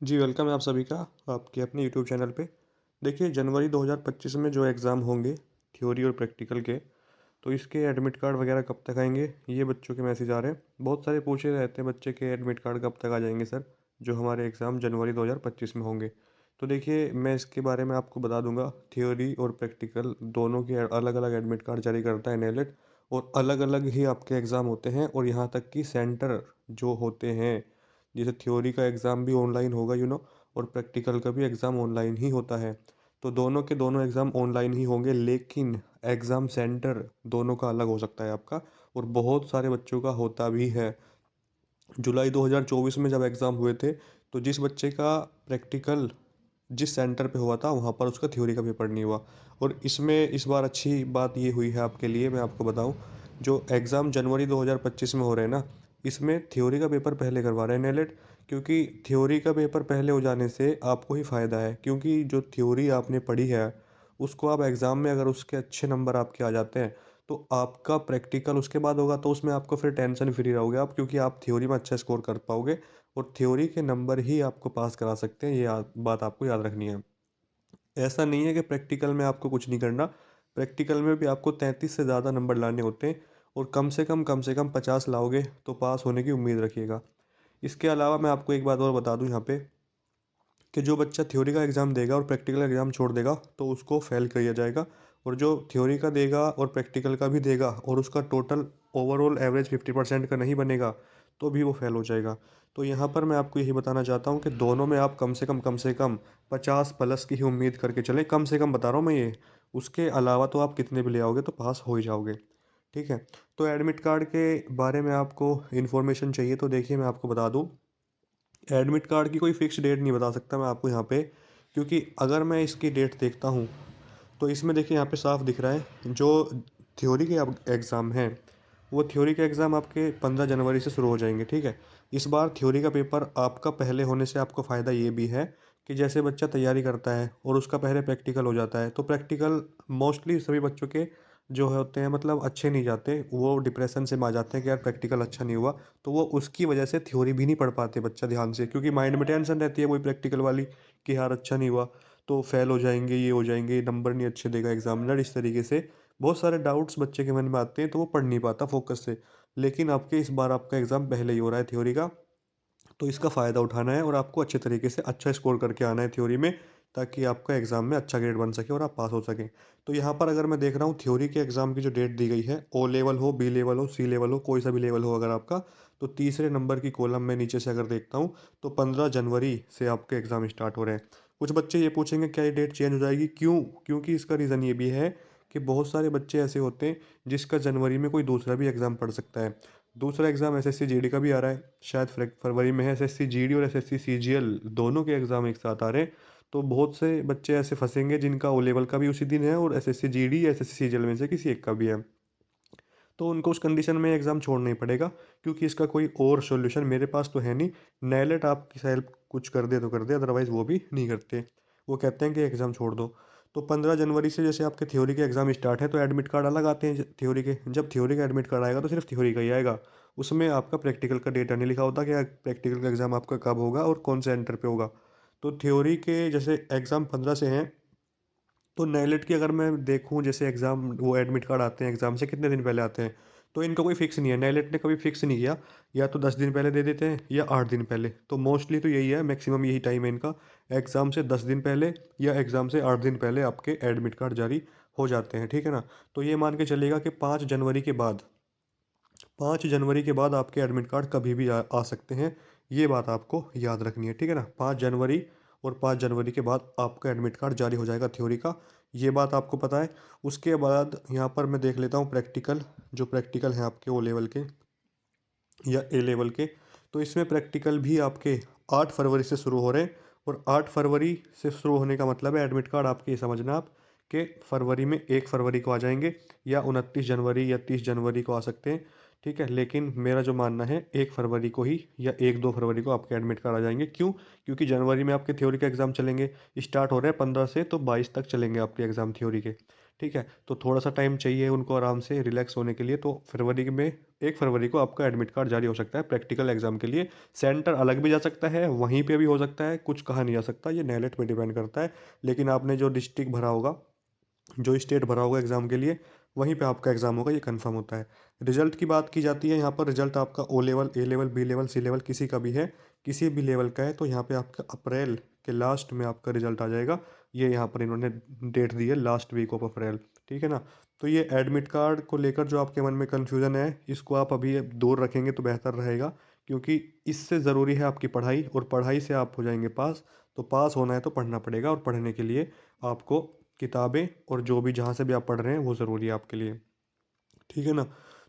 जी, welcome है आप सभी का आपके अपने यूट्यूब चैनल पे। देखिए जनवरी 2025 में जो एग्ज़ाम होंगे थ्योरी और प्रैक्टिकल के, तो इसके एडमिट कार्ड वगैरह कब तक आएँगे, ये बच्चों के मैसेज आ रहे हैं। बहुत सारे पूछे रहते हैं बच्चे के एडमिट कार्ड कब तक आ जाएँगे सर, जो हमारे एग्ज़ाम जनवरी 2025 में होंगे। तो देखिए मैं इसके बारे में आपको बता दूँगा, थ्योरी और प्रैक्टिकल दोनों के अलग-अलग एडमिट कार्ड जारी करता है नेलेट और अलग-अलग ही आपके एग्ज़ाम होते हैं और यहाँ तक कि सेंटर जो होते हैं, जैसे थ्योरी का एग्ज़ाम भी ऑनलाइन होगा और प्रैक्टिकल का भी एग्ज़ाम ऑनलाइन ही होता है। तो दोनों के दोनों एग्ज़ाम ऑनलाइन ही होंगे, लेकिन एग्ज़ाम सेंटर दोनों का अलग हो सकता है आपका और बहुत सारे बच्चों का होता भी है। जुलाई 2024 में जब एग्ज़ाम हुए थे, तो जिस बच्चे का प्रैक्टिकल जिस सेंटर पे हुआ था, वहाँ पर उसका थ्योरी का पेपर नहीं हुआ। और इसमें इस बार अच्छी बात ये हुई है आपके लिए, मैं आपको बताऊँ, जो एग्ज़ाम जनवरी 2025 में हो रहे हैं ना, इसमें थ्योरी का पेपर पहले करवा रहे हैं नेलेट, क्योंकि थ्योरी का पेपर पहले हो जाने से आपको ही फ़ायदा है, क्योंकि जो थ्योरी आपने पढ़ी है, उसको आप एग्ज़ाम में अगर उसके अच्छे नंबर आपके आ जाते हैं, तो आपका प्रैक्टिकल उसके बाद होगा, तो उसमें आपको फिर टेंशन फ्री रहोगे आप, क्योंकि आप थ्योरी में अच्छा स्कोर कर पाओगे और थ्योरी के नंबर ही आपको पास करा सकते हैं, ये बात आपको याद रखनी है। ऐसा नहीं है कि प्रैक्टिकल में आपको कुछ नहीं करना, प्रैक्टिकल में भी आपको 33 से ज़्यादा नंबर लाने होते हैं और कम से कम 50 लाओगे तो पास होने की उम्मीद रखिएगा। इसके अलावा मैं आपको एक बात और बता दूं यहाँ पे, कि जो बच्चा थ्योरी का एग्ज़ाम देगा और प्रैक्टिकल एग्ज़ाम छोड़ देगा, तो उसको फेल किया जाएगा, और जो थ्योरी का देगा और प्रैक्टिकल का भी देगा और उसका टोटल ओवरऑल एवरेज 50% का नहीं बनेगा, तो भी वो फेल हो जाएगा। तो यहाँ पर मैं आपको यही बताना चाहता हूँ कि दोनों में आप कम से कम 50 प्लस की ही उम्मीद करके चलें, कम से कम बता रहा हूँ मैं ये। उसके अलावा तो आप कितने भी ले आओगे तो पास हो ही जाओगे। ठीक है। तो एडमिट कार्ड के बारे में आपको इन्फॉर्मेशन चाहिए, तो देखिए मैं आपको बता दूँ, एडमिट कार्ड की कोई फ़िक्स डेट नहीं बता सकता मैं आपको यहाँ पे, क्योंकि अगर मैं इसकी डेट देखता हूँ, तो इसमें देखिए यहाँ पे साफ दिख रहा है, जो थ्योरी के अब एग्ज़ाम हैं, वो थ्योरी के एग्ज़ाम आपके 15 जनवरी से शुरू हो जाएंगे। ठीक है। इस बार थ्योरी का पेपर आपका पहले होने से आपको फ़ायदा ये भी है कि जैसे बच्चा तैयारी करता है और उसका पहले प्रैक्टिकल हो जाता है, तो प्रैक्टिकल मोस्टली सभी बच्चों के जो होते हैं, मतलब अच्छे नहीं जाते, वो डिप्रेशन से में आ जाते हैं कि यार प्रैक्टिकल अच्छा नहीं हुआ, तो वो उसकी वजह से थ्योरी भी नहीं पढ़ पाते बच्चा ध्यान से, क्योंकि माइंड में टेंशन रहती है वही प्रैक्टिकल वाली, कि यार अच्छा नहीं हुआ तो फेल हो जाएंगे, ये हो जाएंगे, नंबर नहीं अच्छे देगा एग्जामिनर, इस तरीके से बहुत सारे डाउट्स बच्चे के मन में आते हैं, तो वो पढ़ नहीं पाता फोकस से। लेकिन आपके इस बार आपका एग्ज़ाम पहले ही हो रहा है थ्योरी का, तो इसका फ़ायदा उठाना है और आपको अच्छे तरीके से अच्छा स्कोर करके आना है थ्योरी में, ताकि आपका एग्ज़ाम में अच्छा ग्रेड बन सके और आप पास हो सकें। तो यहाँ पर अगर मैं देख रहा हूँ थ्योरी के एग्ज़ाम की जो डेट दी गई है, ओ लेवल हो, बी लेवल हो, सी लेवल हो, कोई सा भी लेवल हो अगर आपका, तो तीसरे नंबर की कॉलम में नीचे से अगर देखता हूँ, तो 15 जनवरी से आपके एग्ज़ाम स्टार्ट हो रहे हैं। कुछ बच्चे ये पूछेंगे क्या ये डेट चेंज हो जाएगी, क्यों? क्योंकि इसका रीज़न ये भी है कि बहुत सारे बच्चे ऐसे होते हैं जिसका जनवरी में कोई दूसरा भी एग्ज़ाम पढ़ सकता है। दूसरा एग्ज़ाम एसएससी जीडी का भी आ रहा है, शायद फरवरी में है। एसएससी जीडी और एसएससी सीजीएल दोनों के एग्ज़ाम एक साथ आ रहे हैं, तो बहुत से बच्चे ऐसे फंसेंगे जिनका ओ लेवल का भी उसी दिन है और एसएससी जीडी या एसएससी सीजीएल में से किसी एक का भी है, तो उनको उस कंडीशन में एग्ज़ाम छोड़ना ही पड़ेगा, क्योंकि इसका कोई और सॉल्यूशन मेरे पास तो है नहीं। नेलेट आपकी हेल्प कुछ कर दे तो कर दे, अदरवाइज़ वो भी नहीं करते। वो कहते हैं कि एग्ज़ाम छोड़ दो। तो 15 जनवरी से जैसे आपके थ्योरी के एग्ज़ाम स्टार्ट है, तो एडमिट कार्ड अलग आते हैं थ्योरी के। जब थ्योरी का एडमिट कार्ड आएगा तो सिर्फ थ्योरी का ही आएगा, उसमें आपका प्रैक्टिकल का डेटा नहीं लिखा होता कि प्रैक्टिकल का एग्ज़ाम आपका कब होगा और कौन से सेंटर पे होगा। तो थ्योरी के जैसे एग्ज़ाम 15 से हैं, तो नेलेट की अगर मैं देखूँ, जैसे एग्ज़ाम वो एडमिट कार्ड आते हैं एग्ज़ाम से कितने दिन पहले आते हैं, तो इनका कोई फ़िक्स नहीं है, नेलेट ने कभी फ़िक्स नहीं किया, या तो 10 दिन पहले दे देते हैं या 8 दिन पहले, तो मोस्टली तो यही है, मैक्सिमम यही टाइम है इनका। एग्ज़ाम से 10 दिन पहले या एग्ज़ाम से 8 दिन पहले आपके एडमिट कार्ड जारी हो जाते हैं, ठीक है ना। तो ये मान के चलिएगा कि 5 जनवरी के बाद आपके एडमिट कार्ड कभी भी आ सकते हैं, ये बात आपको याद रखनी है, ठीक है ना। 5 जनवरी और 5 जनवरी के बाद आपका एडमिट कार्ड जारी हो जाएगा थ्योरी का, ये बात आपको पता है। उसके बाद यहाँ पर मैं देख लेता हूँ प्रैक्टिकल, जो प्रैक्टिकल हैं आपके ओ लेवल के या ए लेवल के, तो इसमें प्रैक्टिकल भी आपके 8 फरवरी से शुरू हो रहे हैं, और 8 फरवरी से शुरू होने का मतलब है एडमिट कार्ड आपके, ये समझना आप, कि फरवरी में 1 फरवरी को आ जाएंगे या 29 जनवरी या 30 जनवरी को आ सकते हैं। ठीक है, लेकिन मेरा जो मानना है 1 फरवरी को ही या 1-2 फरवरी को आपके एडमिट कार्ड आ जाएंगे। क्यों? क्योंकि जनवरी में आपके थ्योरी के एग्ज़ाम चलेंगे, स्टार्ट हो रहे हैं 15 से, तो 22 तक चलेंगे आपके एग्ज़ाम थ्योरी के। ठीक है, तो थोड़ा सा टाइम चाहिए उनको आराम से रिलैक्स होने के लिए। तो फरवरी में 1 फरवरी को आपका एडमिट कार्ड जारी हो सकता है प्रैक्टिकल एग्जाम के लिए। सेंटर अलग भी जा सकता है, वहीं पे भी हो सकता है, कुछ कहा नहीं जा सकता, ये नेलेट पे डिपेंड करता है। लेकिन आपने जो डिस्ट्रिक्ट भरा होगा, जो स्टेट भरा होगा एग्ज़ाम के लिए, वहीं पे आपका एग्ज़ाम होगा, ये कंफर्म होता है। रिजल्ट की बात की जाती है, यहाँ पर रिजल्ट आपका ओ लेवल, ए लेवल, बी लेवल, सी लेवल किसी का भी है, किसी भी लेवल का है, तो यहाँ पे आपका अप्रैल के लास्ट में आपका रिजल्ट आ जाएगा। ये यहाँ पर इन्होंने डेट दी है, लास्ट वीक ऑफ अप्रैल। ठीक है ना। तो ये एडमिट कार्ड को लेकर जो आपके मन में कन्फ्यूज़न है, इसको आप अभी दूर रखेंगे तो बेहतर रहेगा, क्योंकि इससे ज़रूरी है आपकी पढ़ाई, और पढ़ाई से आप हो जाएंगे पास। तो पास होना है तो पढ़ना पड़ेगा, और पढ़ने के लिए आपको किताबें और जो भी जहाँ से भी आप पढ़ रहे हैं वो ज़रूरी है आपके लिए। ठीक है ना।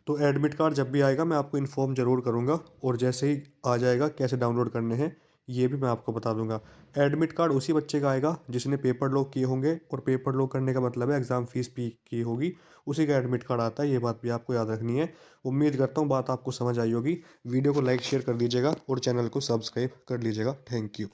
तो एडमिट कार्ड जब भी आएगा मैं आपको इन्फॉर्म ज़रूर करूँगा, और जैसे ही आ जाएगा कैसे डाउनलोड करने हैं ये भी मैं आपको बता दूंगा। एडमिट कार्ड उसी बच्चे का आएगा जिसने पेपर लॉक किए होंगे, और पेपर लॉक करने का मतलब है एग्ज़ाम फीस भी की होगी, उसी का एडमिट कार्ड आता है। ये बात भी आपको याद रखनी है। उम्मीद करता हूँ बात आपको समझ आई होगी। वीडियो को लाइक शेयर कर दीजिएगा और चैनल को सब्सक्राइब कर लीजिएगा। Thank you.